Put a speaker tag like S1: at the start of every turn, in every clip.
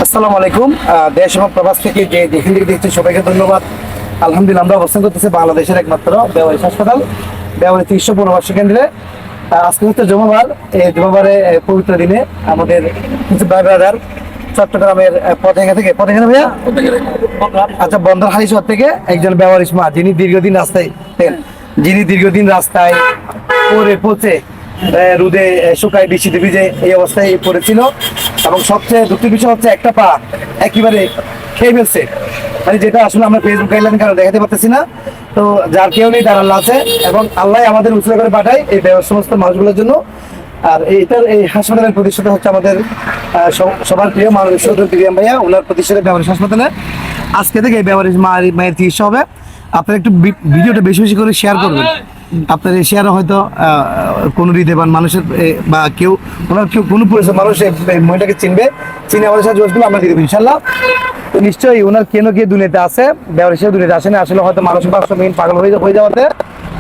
S1: আসসালামু আলাইকুম। দেশ এবং প্রবাস থেকে যে যেখান থেকে দেখছি সবাইকে ধন্যবাদ। আলহামদুলিল্লাহ আমরা অবস্থান করতেছি বাংলাদেশের একমাত্র বেওয়ারিশ হাসপাতাল, বেওয়ারি চিকিৎসা পরামর্শ কেন্দ্রে। আজকে হচ্ছে জুমাবার। এই জুমাবারে পবিত্র দিনে আমাদের কিছু ভাই ব্রাদার চট্টগ্রামের পতেঙ্গা থেকে, পতেঙ্গা ভাইয়া, আচ্ছা, বন্দর হালিশহর থেকে একজন বেওয়ারিশ মা যিনি দীর্ঘদিন রাস্তায় পড়ে পচে রোদে শুকায় বৃষ্টিতে ভিজে এই অবস্থায় পড়েছিল, এবং সবচেয়ে দুঃখের বিষয় হচ্ছে একটা পা একেবারে খেয়ে ফেলছে, মানে যেটা আসলে আমরা ফেসবুক গাইডলাইন কারণে দেখাতে পারতেছি না। তো যার কেউ নেই, তার আল্লাহ আছে, এবং আল্লাহ আমাদের উৎসাহ করে পাঠায় এই সমস্ত মানুষগুলোর জন্য। আর এই হাসপাতালের প্রতিষ্ঠাতা হচ্ছে আমাদের সবার প্রিয় মাননীয় সদর প্রিয়াম ভাইয়া, ওনার প্রতিষ্ঠাতা বেওয়ারিশ হাসপাতালে। আজকে থেকে এই বেওয়ারিশ মায়ের চিকিৎসা হবে। আপনারা একটু ভিডিওটা বেশি বেশি করে শেয়ার করবেন। আপনার এই শেয়ারে হয়তো কোনো হৃদয়বান মানুষের বা কোনো পরিচয় মানুষ এই মহিলাকে চিনে আমাদের সাথে যোগাযোগ আমরা দিয়ে দেবো ইনশাল্লাহ। তো নিশ্চয়ই ওনার কেন কে দুনিয়াতে আছে, বেওয়ারিশের দুনিয়াতে আসেনি, আসলে হয়তো মানুষ পাগল হয়ে যাওয়াতে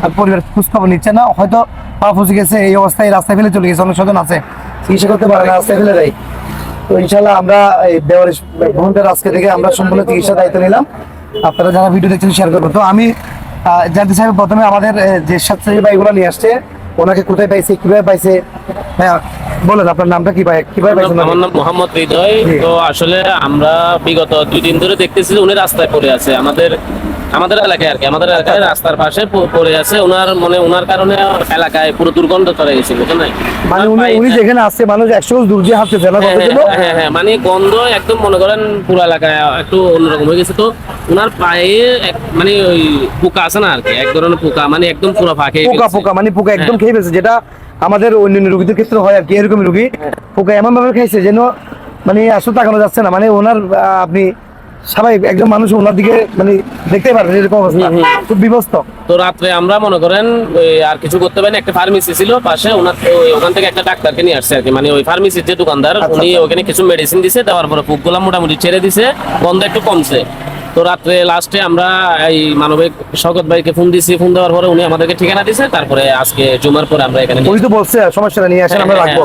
S1: আর পরিবার খোঁজখবর নিচ্ছে না, হয়তো পা ফসে গেছে, এই অবস্থায় রাস্তায় ফেলে চলে গেছে, অনেক স্বজন আছে চিকিৎসা করতে পারে না, রাস্তায় ফেলে দেয়। তো ইনশাল্লাহ আমরা এই বেওয়ারিশ ভবনটার আজকে থেকে আমরা সম্পূর্ণ চিকিৎসা দায়িত্ব নিলাম। আপনারা যারা ভিডিও দেখছেন শেয়ার করবেন। তো আমি জানতে চাইব প্রথমে আমাদের যে স্বেচ্ছাসেবী ভাইগুলো নিয়ে আসছে, ওনাকে কোথায় পাইছে, কিভাবে পাইছে, হ্যাঁ বলেন আপনার নামটা, কিভাবে পাইছেন?
S2: আমার নাম মোহাম্মদ হৃদয়। তো আসলে আমরা বিগত 2 দিন ধরে দেখতেছি উনি রাস্তায় পড়ে আছে, আমাদের এলাকায় আর কি, আমাদের এলাকায় রাস্তার পাশে পড়ে আছে। ওনার কারণে এলাকায় পুরো দুর্গন্ধ চলে গেছে, বুঝলেন?
S1: মানে উনি যেখানে আসছে মানুষ 100 দূর দিয়ে হাঁটতেছে না,
S2: হ্যাঁ, মানে গন্ধ একদম মনে করেন পুরো এলাকায় একটু অন্যরকম হয়ে গেছে। তো ওনার পায়ে মানে ওই পোকা আছে না আর কি, এক ধরনের পোকা, মানে একদম পুরো পোকা
S1: মানে পোকা একদম খেয়ে ফেলছে, যেটা আমাদের অন্যান্য রোগীদের ক্ষেত্রে হয় আর কি। এরকম রোগী পোকা এমন ভাবে খাইছে যেন মানে আসলে তাকানো যাচ্ছে না, মানে ওনার আপনি স্বাভাবিক একজন মানুষ ওনার দিকে মানে দেখতে পারবেন এরকম অবস্থা, খুব বিভস্ত।
S2: তো রাত্রে আমরা মনে করেন আর কিছু করতে পারিনি, একটা ফার্মেসি ছিল পাশে, ওখান থেকে একটা ডাক্তারকে নিয়ে আসছে আর কি, মানে ওই ফার্মেসির যে দোকানদার উনি ওখানে কিছু মেডিসিন দিছে, দেওয়ার পরে পোকগুলা মোটামুটি ছেড়ে দিছে, গন্ধ একটু কমছে। তো রাত্রে লাস্টে আমরা এই মানবিক শওকত ভাইকে ফোন দিছি, ফোন দেওয়ার পরে উনি আমাদেরকে ঠিকানা দিছে। তারপরে আজকে জুমার পরে আমরা এখানে
S1: উনি তো বলছে সমস্যা নিয়ে আসেন, আমরা রাখবো।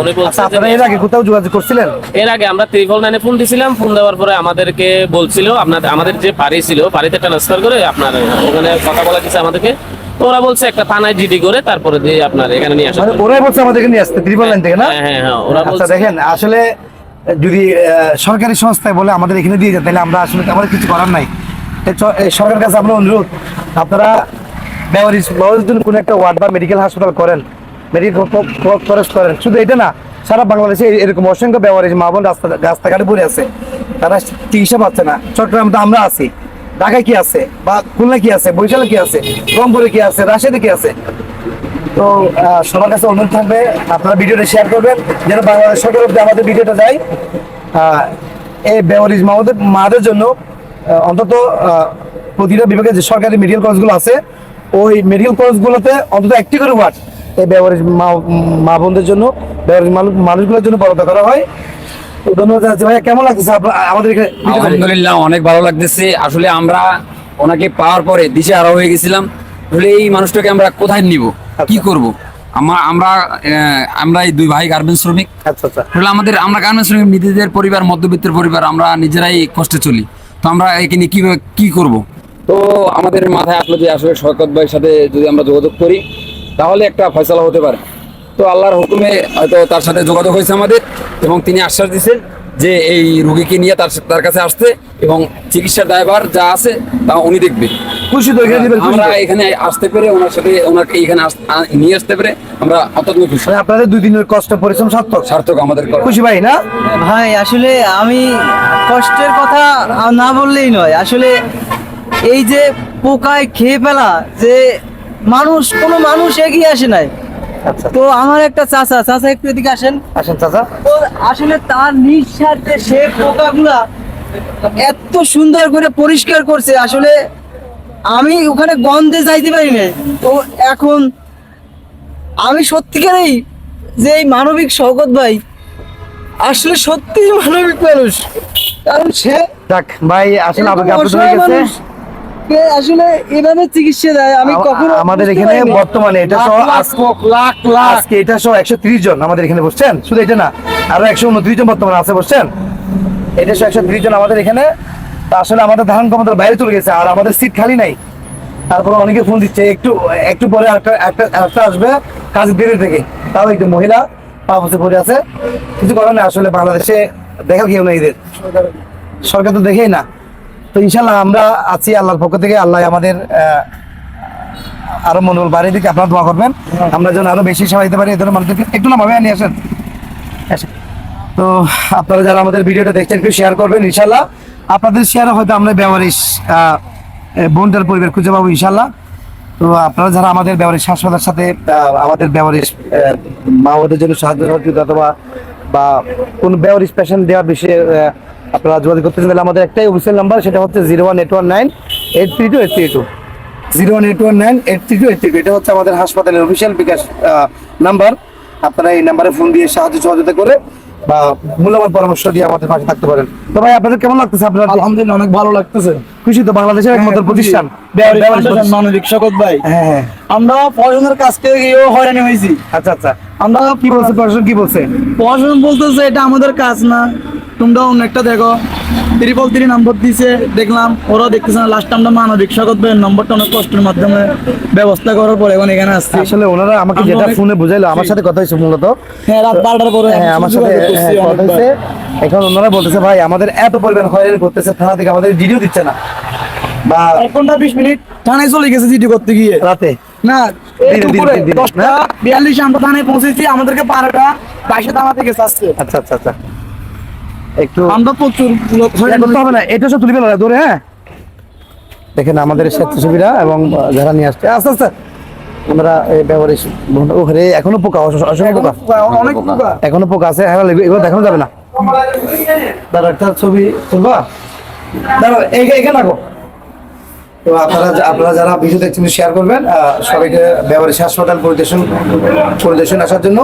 S2: উনি বলছে
S1: আপনারা এর আগে কোথাও যোগাযোগ করছিলেন?
S2: এর আগে আমরা 999 ফোন দিছিলাম, ফোন দেওয়ার পরে আমাদেরকে বলছিল আমাদের যে বাড়ি ছিল বাড়িতে ট্রান্সফার করে আপনার ওখানে কথা বলা দিছে আমাদেরকে। তো ওরা বলছে একটা থানায় জিডি করে তারপরে দিয়ে আপনার এখানে নিয়ে আসা,
S1: ওরাই বলছে আমাদেরকে নিয়ে আসতে 999 থেকে, না?
S2: হ্যাঁ, ওরা বলছে।
S1: দেখেন আসলে যদি সরকারি সংস্থায় বলে আমাদের এখানে দিয়ে যায়, তাহলে আমরা আসলে আমাদের কিছু করার নাই। সরকারের কাছে আমরা অনুরোধ, আপনারা বেওয়ারিশ জন্য কোনো একটা ওয়ার্ড বা মেডিকেল হাসপাতাল করেন, মেডিকেল খরচ করেন। শুধু এটা না, সারা বাংলাদেশে এরকম অসংখ্য বেওয়ারিশ মা বোন রাস্তাঘাটে পড়ে আছে, তারা চিকিৎসা পাচ্ছে না। চট্টগ্রাম তো আমরা আছি, ঢাকায় কি আছে, বা খুলনা কি আছে, বরিশালে কি আছে, রংপুরে কি আছে, রাজশাহীতে কি আছে। তো সবার কাছে অনুরোধ থাকবে, আপনারা ভিডিওটা শেয়ার করবেন যেন বাংলাদেশ সরকার অব্দি আমাদের ভিডিওটা যায়। এই বেওয়ারিশ মাদের জন্য অন্তত প্রতিটা বিভাগে যে সরকারি মেডিকেল কলেজগুলো আছে, ওই মেডিকেল কলেজগুলোতে অন্তত একটি করে ওয়ার্ড এই বেওয়ারিশ মা বোনদের জন্য, বেওয়ারিশ মানুষগুলোর জন্য বরাদ্দ করা হয়। ধন্যবাদ জানাচ্ছি। ভাইয়া, কেমন লাগছে আমাদের এখানে?
S3: আলহামদুলিল্লাহ, অনেক ভালো লাগতেছে। আসলে আমরা ওনাকে পাওয়ার পরে দিশেহারা হয়ে গেছিলাম, আসলে এই মানুষটাকে আমরা কোথায় নিব, কি করব। আমরা এই 2 ভাই গার্মেন্টস শ্রমিক। আমরা গার্মেন্টস শ্রমিক, নিজেদের পরিবার, মধ্যবিত্তের পরিবার, আমরা নিজেরাই কষ্টে চলি। তো আমরা এখানে কি করব। তো আমাদের মাথায় আসলো যে আসলে শওকত ভাইয়ের সাথে যদি আমরা যোগাযোগ করি তাহলে একটা ফয়সালা হতে পারে। তো আল্লাহর হুকুমে হয়তো তার সাথে যোগাযোগ হয়েছে আমাদের, এবং তিনি আশ্বাস দিয়েছেন যে এই রোগীকে নিয়ে তার কাছে আসতে, এবং চিকিৎসার দায়ভার যা আছে তা উনি দেখবে।
S1: খুশি তো
S3: আমরা এখানে আসতে পেরে ওনাকে এখানে নিয়ে আসতে পেরে আমরা অত্যন্ত খুশি।
S1: আপনাদের 2 দিনের কষ্ট পরিশ্রম সার্থক আমাদের। খুশি ভাই, না
S4: ভাই? আসলে আমি কষ্টের কথা না বললেই নয়, আসলে এই যে পোকায় খেয়ে ফেলা, যে কোনো মানুষ এগিয়ে আসে নাই। তো আমার একটা চাচা একটু এদিকে আসেন চাচা। তো আসলে তার নিঃস্বার্থে সে পোকাগুলা এত সুন্দর করে পরিষ্কার করছে, আসলে আমি ওখানে গন্ধে যাইতে পারি না। তো এখন আমি সত্যিকারেই যে এই মানবিক শওকত ভাই আসলে সত্যি মানবিক মানুষ, কারণ সে
S1: ভাই আসলে
S4: আসলে এভাবে চিকিৎসা দেয় আমি কখনো
S1: আমাদের এখানে বর্তমানে এটা সহ আজকে এটা সহ 130 জন আমাদের এখানে বসছেন। শুধু এটা না, আরো 129 জন বর্তমানে আছে বসছেন। এটা 130 জন আমাদের এখানে। তা আসলে আমাদের ধারণ ক্ষমতার বাইরে চলে গেছে, আর আমাদের সিট খালি নাই। তারপরে অনেকে ফোন দিচ্ছে, একটু পরে একটা আসবে কাজ দেরি থেকে, তাও একটু মহিলা পা বসে পড়ে আছে। কিছু করার নেই, আসলে বাংলাদেশে দেখা কেউ নেই, এদের সরকার তো দেখেই না। তো ইনশাল্লাহ আমরা আছি আল্লাহর পক্ষ থেকে। আল্লাহ আমাদের আরো মনোবল বাড়িয়ে দিকে, আপনারা দোয়া করবেন আমরা যেন আরো বেশি সেবা দিতে পারি এই ধরনের মানুষদেরকে। একটু না ভাবে নিয়ে আসেন। তো আপনারা যারা আমাদের ভিডিওটা দেখছেন একটু শেয়ার করবেন, ইনশাল্লাহ আপনাদের শেয়ারে হয়তো আমরা বেওয়ারিশ বোনটার পরিবার খুঁজে পাবো ইনশাল্লাহ। তো আপনারা যারা আমাদের বেওয়ারিশ হাসপাতালের সাথে আমাদের বেওয়ারিশ মা ওদের জন্য সাহায্য সহযোগিতা অথবা বা কোন বেওয়ারিশ পেশেন্ট দেওয়ার বিষয়ে আপনারা যোগাযোগ করতে চাইলে আমাদের একটাই অফিসিয়াল নাম্বার, সেটা হচ্ছে 01819-832-832 01819-832-832। এটা হচ্ছে আমাদের হাসপাতালের অফিসিয়াল বিকাশ নাম্বার। আপনারা এই নাম্বারে ফোন দিয়ে সাহায্য সহযোগিতা করে বা মূল্যবান পরামর্শ দিয়ে আমাদের পাশে থাকতে পারেন। তো ভাই আপনাদের কেমন লাগতেছে? আপনারা
S4: আলহামদুলিল্লাহ অনেক ভালো লাগতেছে।
S1: খুশি তো? বাংলাদেশের একমাত্র প্রতিষ্ঠান
S4: মানবিক শকত ভাই,
S1: হ্যাঁ।
S4: আমরা পড়াশোনার কাছ থেকে গিয়েও হয়রানি হয়েছি।
S1: আচ্ছা আচ্ছা,
S4: আমরা
S1: কি বলছে প্রশাসন? কি বলছে?
S4: পড়াশোনা বলতেছে এটা আমাদের কাজ না, তোমরা অন্য একটা দেখো। 333 নম্বর দিছে, দেখলাম ওরা দেখতেছে না। লাস্ট আমরা মানবিক শকত ভাইয়ের নম্বরটা অনেক কষ্টের মাধ্যমে ব্যবস্থা করার পরে এখন এখানে আসছি।
S1: আসলে ওনারা আমাকে যেটা ফোনে বুঝাইলো, আমার সাথে কথা হয়েছে মূলত,
S4: হ্যাঁ রাত 12টার পরে
S1: হ্যাঁ আমার সাথে কথা হয়েছে। এখন ওনারা বলতেছে ভাই আমাদের এত পরিমাণ হয়রানি করতেছে, থানা থেকে আমাদের ভিডিও দিচ্ছে না, বা
S4: 1 ঘন্টা 20 মিনিট থানায় চলে গেছে জিডি করতে গিয়ে।
S1: রাতে
S4: না
S1: দিনে,
S4: 10:42 আমরা থানায় পৌঁছেছি, আমাদেরকে 12টা 22 থানা থেকে আসছে।
S1: আচ্ছা আচ্ছা আচ্ছা, একটু
S4: আমরা প্রচুর লোক
S1: করতে হবে না, এটা সব তুলে ফেলা দূরে। হ্যাঁ দেখেন আমাদের স্বেচ্ছাসেবীরা এবং যারা নিয়ে আসছে আস্তে আস্তে আমরা এই ব্যবহারে ওখানে এখনো পোকা, অসংখ্য পোকা,
S4: অনেক পোকা।
S1: এখনো পোকা আছে। হ্যাঁ এগুলো দেখানো যাবে না। দাঁড়া একটা ছবি তুলবা, দাঁড়া এখানে রাখো। তো আপনারা যারা ভিডিও দেখছেন শেয়ার করবেন, সবাইকে ব্যবহারিক হাসপাতাল পরিদর্শন আসার জন্য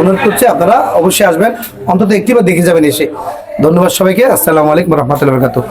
S1: অনুরোধ করছে। আপনারা অবশ্যই আসবেন, অন্তত একটিবার দেখে যাবেন এসে। ধন্যবাদ সবাইকে। আসসালামু আলাইকুম রহমতুল্লাহ বরকাতুহ।